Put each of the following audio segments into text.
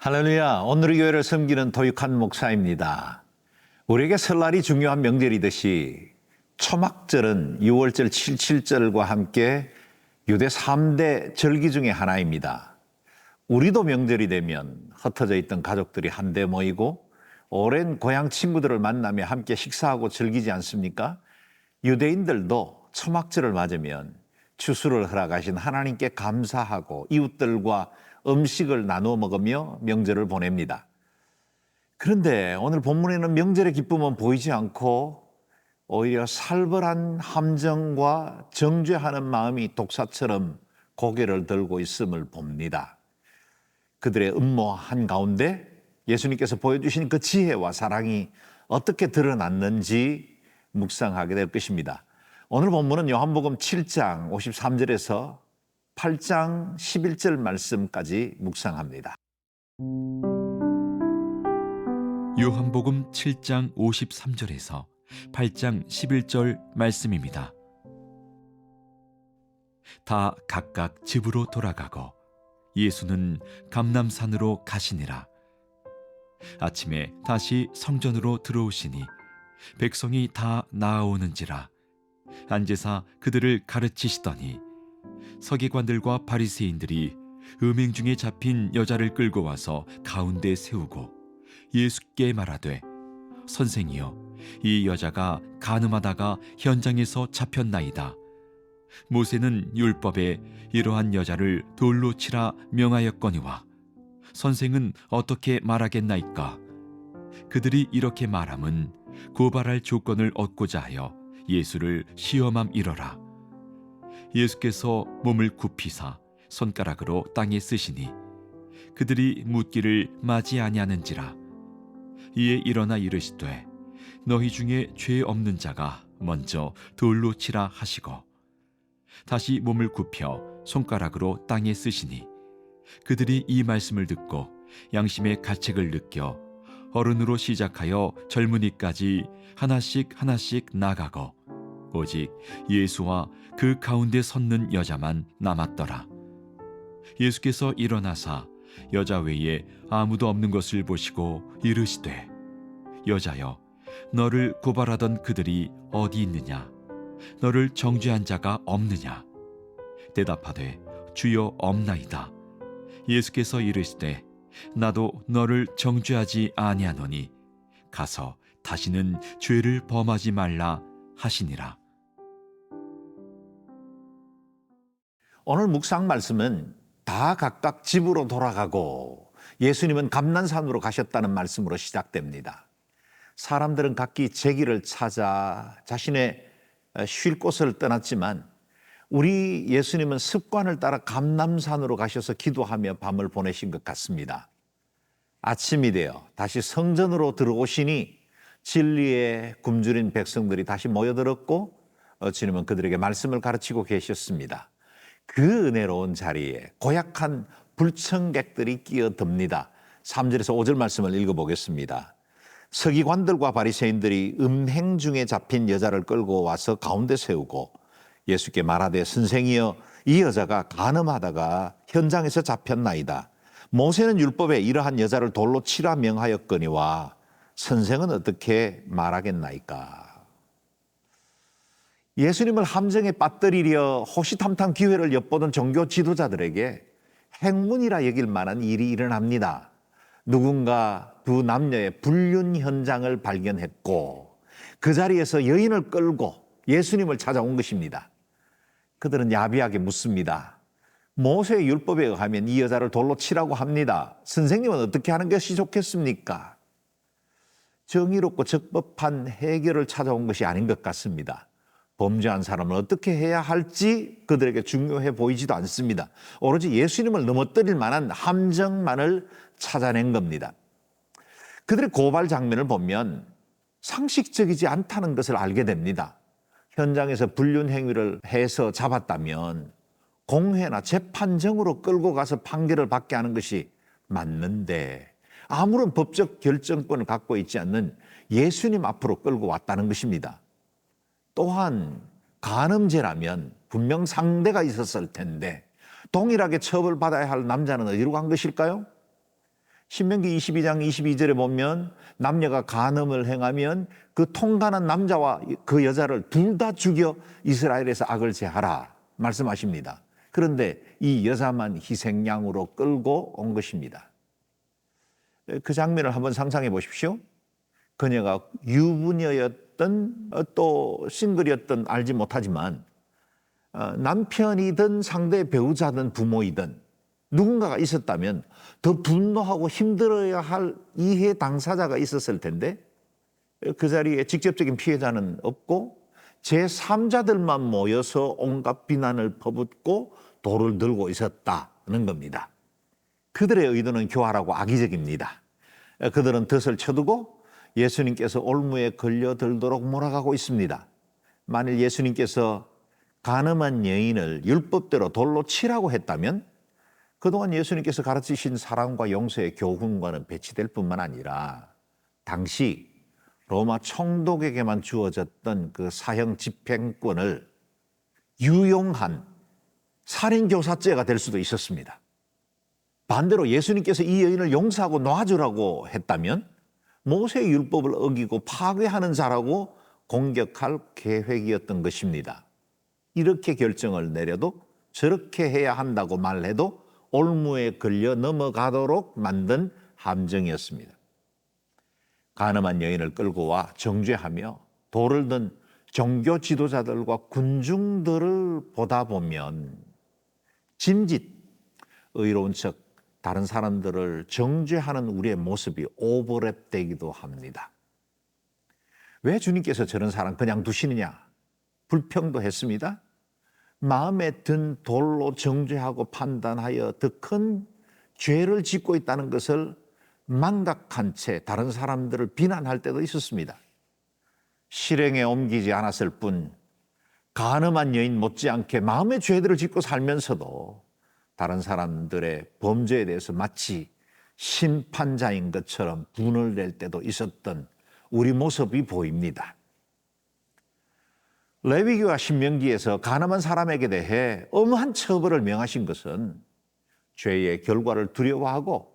할렐루야. 오늘의 교회를 섬기는 도육한 목사입니다. 우리에게 설날이 중요한 명절이듯이 초막절은 6월절 77절과 함께 유대 3대 절기 중에 하나입니다. 우리도 명절이 되면 흩어져 있던 가족들이 한데 모이고 오랜 고향 친구들을 만나며 함께 식사하고 즐기지 않습니까? 유대인들도 초막절을 맞으면 추수를 허락하신 하나님께 감사하고 이웃들과 음식을 나누어 먹으며 명절을 보냅니다. 그런데 오늘 본문에는 명절의 기쁨은 보이지 않고 오히려 살벌한 함정과 정죄하는 마음이 독사처럼 고개를 들고 있음을 봅니다. 그들의 음모 한가운데 예수님께서 보여주신 그 지혜와 사랑이 어떻게 드러났는지 묵상하게 될 것입니다. 오늘 본문은 요한복음 7장 53절에서 8장 11절 말씀까지 묵상합니다. 요한복음 7장 53절에서 8장 11절 말씀입니다. 다 각각 집으로 돌아가고 예수는 감람산으로 가시니라. 아침에 다시 성전으로 들어오시니 백성이 다 나아오는지라. 앉으사 그들을 가르치시더니 서기관들과 바리새인들이 음행 중에 잡힌 여자를 끌고 와서 가운데 세우고 예수께 말하되, 선생이여, 이 여자가 간음하다가 현장에서 잡혔나이다. 모세는 율법에 이러한 여자를 돌로 치라 명하였거니와 선생은 어떻게 말하겠나이까? 그들이 이렇게 말함은 고발할 조건을 얻고자 하여 예수를 시험함이러라. 예수께서 몸을 굽히사 손가락으로 땅에 쓰시니 그들이 묻기를 맞이 아니하는지라. 이에 일어나 이르시되, 너희 중에 죄 없는 자가 먼저 돌로 치라 하시고 다시 몸을 굽혀 손가락으로 땅에 쓰시니 그들이 이 말씀을 듣고 양심의 가책을 느껴 어른으로 시작하여 젊은이까지 하나씩 나가고 오직 예수와 그 가운데 섰는 여자만 남았더라. 예수께서 일어나사 여자 외에 아무도 없는 것을 보시고 이르시되, 여자여, 너를 고발하던 그들이 어디 있느냐? 너를 정죄한 자가 없느냐? 대답하되, 주여, 없나이다. 예수께서 이르시되, 나도 너를 정죄하지 아니하노니 가서 다시는 죄를 범하지 말라 하시니라. 오늘 묵상 말씀은 다 각각 집으로 돌아가고 예수님은 감람산으로 가셨다는 말씀으로 시작됩니다. 사람들은 각기 제길을 찾아 자신의 쉴 곳을 떠났지만 우리 예수님은 습관을 따라 감람산으로 가셔서 기도하며 밤을 보내신 것 같습니다. 아침이 되어 다시 성전으로 들어오시니 진리에 굶주린 백성들이 다시 모여들었고 주님은 그들에게 말씀을 가르치고 계셨습니다. 그 은혜로운 자리에 고약한 불청객들이 끼어듭니다. 3절에서 5절 말씀을 읽어보겠습니다. 서기관들과 바리새인들이 음행 중에 잡힌 여자를 끌고 와서 가운데 세우고 예수께 말하되, 선생이여, 이 여자가 간음하다가 현장에서 잡혔나이다. 모세는 율법에 이러한 여자를 돌로 치라 명하였거니와 선생은 어떻게 말하겠나이까? 예수님을 함정에 빠뜨리려 호시탐탐 기회를 엿보던 종교 지도자들에게 행운이라 여길 만한 일이 일어납니다. 누군가 두 남녀의 불륜 현장을 발견했고 그 자리에서 여인을 끌고 예수님을 찾아온 것입니다. 그들은 야비하게 묻습니다. 모세의 율법에 의하면 이 여자를 돌로 치라고 합니다. 선생님은 어떻게 하는 것이 좋겠습니까? 정의롭고 적법한 해결을 찾아온 것이 아닌 것 같습니다. 범죄한 사람은 어떻게 해야 할지 그들에게 중요해 보이지도 않습니다. 오로지 예수님을 넘어뜨릴 만한 함정만을 찾아낸 겁니다. 그들의 고발 장면을 보면 상식적이지 않다는 것을 알게 됩니다. 현장에서 불륜 행위를 해서 잡았다면 공회나 재판정으로 끌고 가서 판결을 받게 하는 것이 맞는데 아무런 법적 결정권을 갖고 있지 않는 예수님 앞으로 끌고 왔다는 것입니다. 또한 간음죄라면 분명 상대가 있었을 텐데 동일하게 처벌받아야 할 남자는 어디로 간 것일까요? 신명기 22장 22절에 보면 남녀가 간음을 행하면 그 통간한 남자와 그 여자를 둘 다 죽여 이스라엘에서 악을 제하라 말씀하십니다. 그런데 이 여자만 희생양으로 끌고 온 것입니다. 그 장면을 한번 상상해 보십시오. 그녀가 유부녀였던 또 싱글이었던 알지 못하지만 남편이든 상대 배우자든 부모이든 누군가가 있었다면 더 분노하고 힘들어야 할 이해 당사자가 있었을 텐데 그 자리에 직접적인 피해자는 없고 제3자들만 모여서 온갖 비난을 퍼붓고 돌을 들고 있었다는 겁니다. 그들의 의도는 교활하고 악의적입니다. 그들은 덫을 쳐두고 예수님께서 올무에 걸려들도록 몰아가고 있습니다. 만일 예수님께서 간음한 여인을 율법대로 돌로 치라고 했다면 그동안 예수님께서 가르치신 사랑과 용서의 교훈과는 배치될 뿐만 아니라 당시 로마 총독에게만 주어졌던 그 사형 집행권을 유용한 살인교사죄가 될 수도 있었습니다. 반대로 예수님께서 이 여인을 용서하고 놔주라고 했다면 모세의 율법을 어기고 파괴하는 자라고 공격할 계획이었던 것입니다. 이렇게 결정을 내려도 저렇게 해야 한다고 말해도 올무에 걸려 넘어가도록 만든 함정이었습니다. 간음한 여인을 끌고 와 정죄하며 돌을 든 종교 지도자들과 군중들을 보다 보면 짐짓 의로운 척 다른 사람들을 정죄하는 우리의 모습이 오버랩되기도 합니다. 왜 주님께서 저런 사람 그냥 두시느냐? 불평도 했습니다. 마음에 든 돌로 정죄하고 판단하여 더 큰 죄를 짓고 있다는 것을 망각한 채 다른 사람들을 비난할 때도 있었습니다. 실행에 옮기지 않았을 뿐 간음한 여인 못지않게 마음의 죄들을 짓고 살면서도 다른 사람들의 범죄에 대해서 마치 심판자인 것처럼 분을 낼 때도 있었던 우리 모습이 보입니다. 레위기와 신명기에서 간음한 사람에게 대해 엄한 처벌을 명하신 것은 죄의 결과를 두려워하고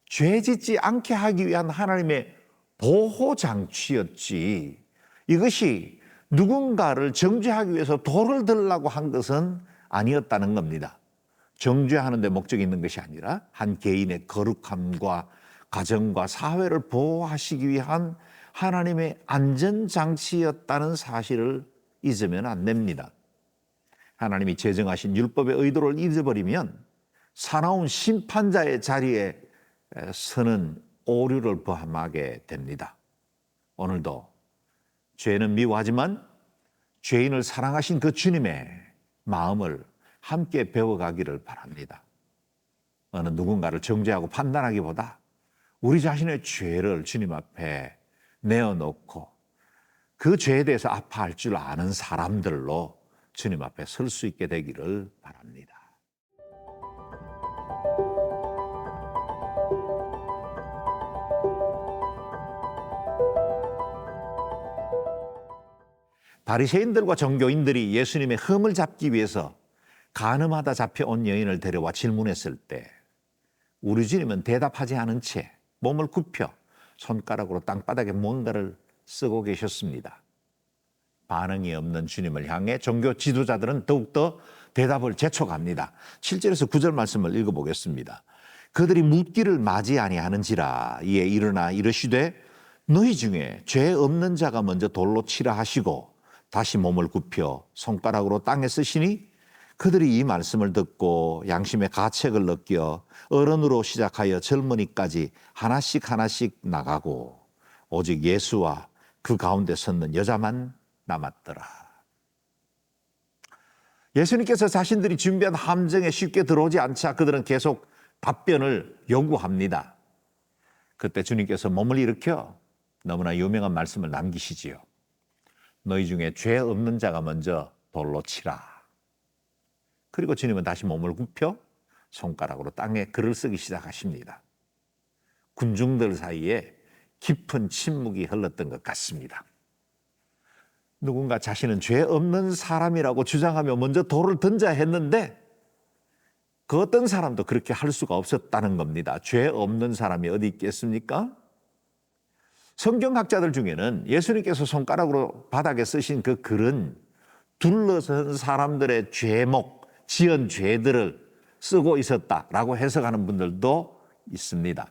죄 짓지 않게 하기 위한 하나님의 보호 장치였지, 이것이 누군가를 정죄하기 위해서 돌을 들라고 한 것은 아니었다는 겁니다. 정죄하는 데 목적이 있는 것이 아니라 한 개인의 거룩함과 가정과 사회를 보호하시기 위한 하나님의 안전장치였다는 사실을 잊으면 안 됩니다. 하나님이 제정하신 율법의 의도를 잊어버리면 사나운 심판자의 자리에 서는 오류를 범하게 됩니다. 오늘도 죄는 미워하지만 죄인을 사랑하신 그 주님의 마음을 함께 배워가기를 바랍니다. 어느 누군가를 정죄하고 판단하기보다 우리 자신의 죄를 주님 앞에 내어놓고 그 죄에 대해서 아파할 줄 아는 사람들로 주님 앞에 설 수 있게 되기를 바랍니다. 바리새인들과 종교인들이 예수님의 흠을 잡기 위해서 간음하다 잡혀온 여인을 데려와 질문했을 때 우리 주님은 대답하지 않은 채 몸을 굽혀 손가락으로 땅바닥에 뭔가를 쓰고 계셨습니다. 반응이 없는 주님을 향해 종교 지도자들은 더욱더 대답을 재촉합니다. 7절에서 9절 말씀을 읽어보겠습니다. 그들이 묻기를 맞이 아니하는지라 이에 일어나 이르시되 너희 중에 죄 없는 자가 먼저 돌로 치라 하시고 다시 몸을 굽혀 손가락으로 땅에 쓰시니 그들이 이 말씀을 듣고 양심의 가책을 느껴 어른으로 시작하여 젊은이까지 하나씩 하나씩 나가고 오직 예수와 그 가운데 섰는 여자만 남았더라. 예수님께서 자신들이 준비한 함정에 쉽게 들어오지 않자 그들은 계속 답변을 요구합니다. 그때 주님께서 몸을 일으켜 너무나 유명한 말씀을 남기시지요. 너희 중에 죄 없는 자가 먼저 돌로 치라. 그리고 주님은 다시 몸을 굽혀 손가락으로 땅에 글을 쓰기 시작하십니다. 군중들 사이에 깊은 침묵이 흘렀던 것 같습니다. 누군가 자신은 죄 없는 사람이라고 주장하며 먼저 돌을 던져야 했는데 그 어떤 사람도 그렇게 할 수가 없었다는 겁니다. 죄 없는 사람이 어디 있겠습니까? 성경학자들 중에는 예수님께서 손가락으로 바닥에 쓰신 그 글은 둘러선 사람들의 죄목, 지은 죄들을 쓰고 있었다라고 해석하는 분들도 있습니다.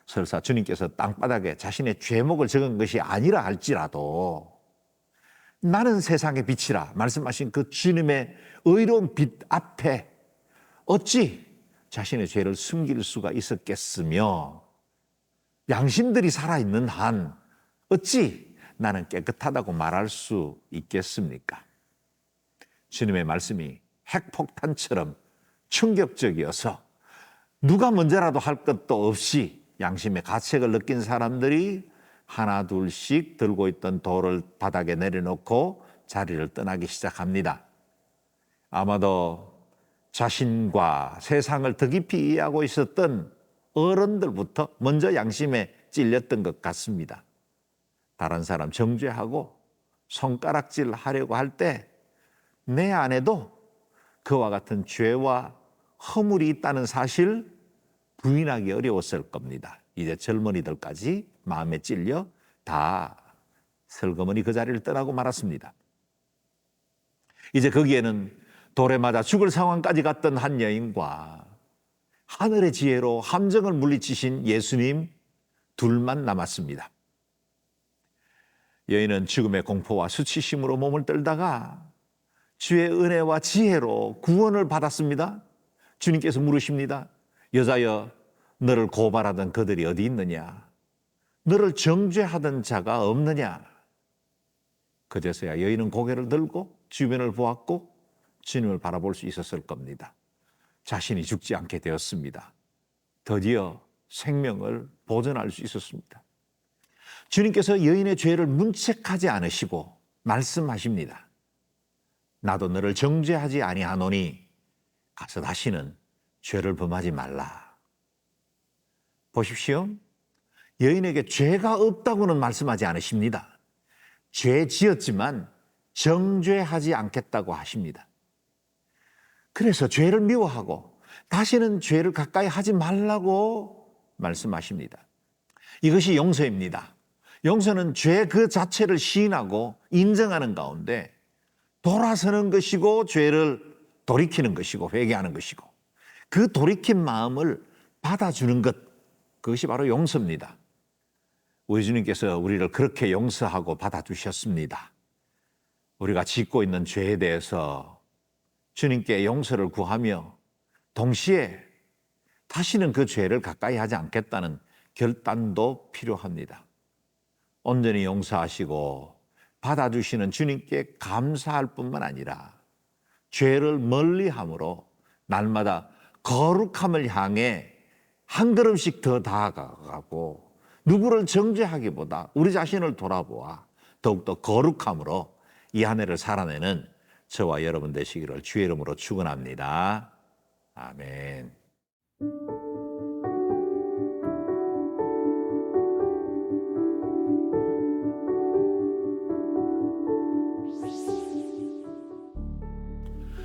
설사 주님께서 땅바닥에 자신의 죄목을 적은 것이 아니라 할지라도 나는 세상의 빛이라 말씀하신 그 주님의 의로운 빛 앞에 어찌 자신의 죄를 숨길 수가 있었겠으며 양심들이 살아있는 한 어찌 나는 깨끗하다고 말할 수 있겠습니까? 주님의 말씀이 핵폭탄처럼 충격적이어서 누가 먼저라도 할 것도 없이 양심의 가책을 느낀 사람들이 하나 둘씩 들고 있던 돌을 바닥에 내려놓고 자리를 떠나기 시작합니다. 아마도 자신과 세상을 더 깊이 이해하고 있었던 어른들부터 먼저 양심에 찔렸던 것 같습니다. 다른 사람 정죄하고 손가락질 하려고 할 때 내 안에도 그와 같은 죄와 허물이 있다는 사실 부인하기 어려웠을 겁니다. 이제 젊은이들까지 마음에 찔려 다 슬그머니 그 자리를 떠나고 말았습니다. 이제 거기에는 돌에 맞아 죽을 상황까지 갔던 한 여인과 하늘의 지혜로 함정을 물리치신 예수님 둘만 남았습니다. 여인은 죽음의 공포와 수치심으로 몸을 떨다가 주의 은혜와 지혜로 구원을 받았습니다. 주님께서 물으십니다. 여자여, 너를 고발하던 그들이 어디 있느냐? 너를 정죄하던 자가 없느냐? 그제서야 여인은 고개를 들고 주변을 보았고 주님을 바라볼 수 있었을 겁니다. 자신이 죽지 않게 되었습니다. 드디어 생명을 보존할 수 있었습니다. 주님께서 여인의 죄를 문책하지 않으시고 말씀하십니다. 나도 너를 정죄하지 아니하노니 가서 다시는 죄를 범하지 말라. 보십시오. 여인에게 죄가 없다고는 말씀하지 않으십니다. 죄 지었지만 정죄하지 않겠다고 하십니다. 그래서 죄를 미워하고 다시는 죄를 가까이 하지 말라고 말씀하십니다. 이것이 용서입니다. 용서는 죄 그 자체를 시인하고 인정하는 가운데 돌아서는 것이고 죄를 돌이키는 것이고 회개하는 것이고 그 돌이킨 마음을 받아주는 것, 그것이 바로 용서입니다. 우리 주님께서 우리를 그렇게 용서하고 받아주셨습니다. 우리가 짓고 있는 죄에 대해서 주님께 용서를 구하며 동시에 다시는 그 죄를 가까이 하지 않겠다는 결단도 필요합니다. 온전히 용서하시고 받아주시는 주님께 감사할 뿐만 아니라 죄를 멀리함으로 날마다 거룩함을 향해 한 걸음씩 더 다가가고 누구를 정죄하기보다 우리 자신을 돌아보아 더욱더 거룩함으로 이 한 해를 살아내는 저와 여러분 되시기를 주의 이름으로 축원합니다. 아멘.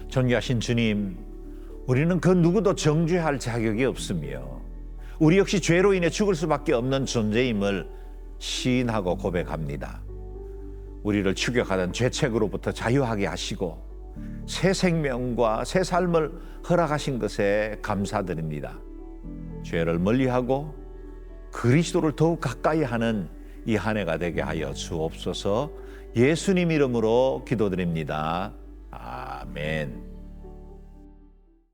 존귀하신 주님, 우리는 그 누구도 정죄할 자격이 없으며 우리 역시 죄로 인해 죽을 수밖에 없는 존재임을 시인하고 고백합니다. 우리를 추격하던 죄책으로부터 자유하게 하시고 새 생명과 새 삶을 허락하신 것에 감사드립니다. 죄를 멀리하고 그리스도를 더욱 가까이 하는 이 한 해가 되게 하여 주옵소서. 예수님 이름으로 기도드립니다. 아멘.